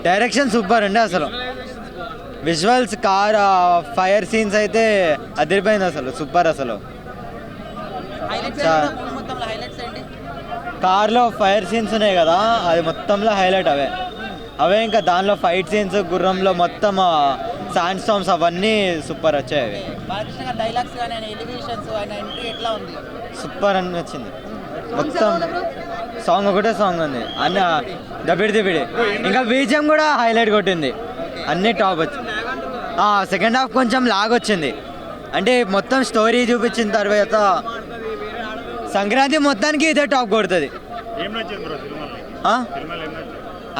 Direction super అండి. అసలు visuals, car fire scenes అయితే అదిరిపోయింది అసలు, సూపర్ అసలు. కార్లో ఫైర్ సీన్స్ ఉన్నాయి కదా, అది మొత్తంలో హైలైట్ అవే ఇంకా దానిలో ఫైట్ సీన్స్, గుర్రంలో మొత్తం శాండ్ స్టామ్స్ అవన్నీ సూపర్ వచ్చాయి. అవి సూపర్ అనిపించింది. మొత్తం సాంగ్ ఒకటే సాంగ్ ఉంది అన్ని దబిడి. ఇంకా బీజిఎం కూడా హైలైట్ కొట్టింది, అన్ని టాప్ వచ్చింది. సెకండ్ హాఫ్ కొంచెం లాగ్ వచ్చింది, అంటే మొత్తం స్టోరీ చూపించిన తర్వాత సంక్రాంతి మొత్తానికి ఇదే టాప్ కొడుతుంది.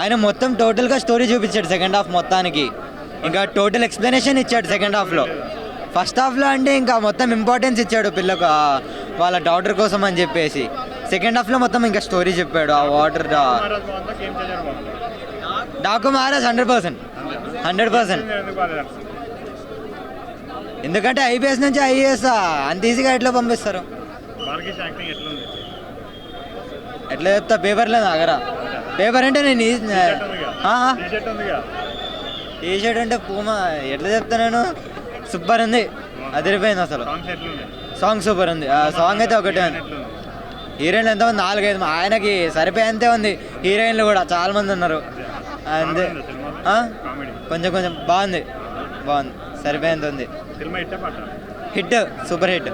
ఆయన మొత్తం టోటల్గా స్టోరీ చూపించాడు సెకండ్ హాఫ్ మొత్తానికి, ఇంకా టోటల్ ఎక్స్ప్లెనేషన్ ఇచ్చాడు సెకండ్ హాఫ్లో. ఫస్ట్ హాఫ్లో అంటే ఇంకా మొత్తం ఇంపార్టెన్స్ ఇచ్చాడు పిల్లకు, వాళ్ళ డాటర్ కోసం అని చెప్పేసి. సెకండ్ హాఫ్లో మొత్తం ఇంకా స్టోరీ చెప్పాడు. ఆ వాటర్ డాకు మహారాజ్ 100%. ఎందుకంటే ఐపీఎస్ నుంచి ఐఏఎస్ అంత ఈజీగా ఎట్లా పంపిస్తారు? ఎట్లా చెప్తా, పేపర్లో ఆగరా. పేపర్ అంటే నేను టీ షర్ట్ అంటే పూమా, ఎట్లా చెప్తా నేను. సూపర్ ఉంది, అదిరిపోయింది అసలు. సాంగ్ సూపర్ ఉంది. సాంగ్ అయితే ఒకటే ఉంది. హీరోయిన్లు ఎంతమంది? 4-5. ఆయనకి సరిపోయేంతే ఉంది. హీరోయిన్లు కూడా చాలా మంది ఉన్నారు అంతే. కొంచెం బాగుంది, సరిపోయేంత ఉంది. Hit, super hit.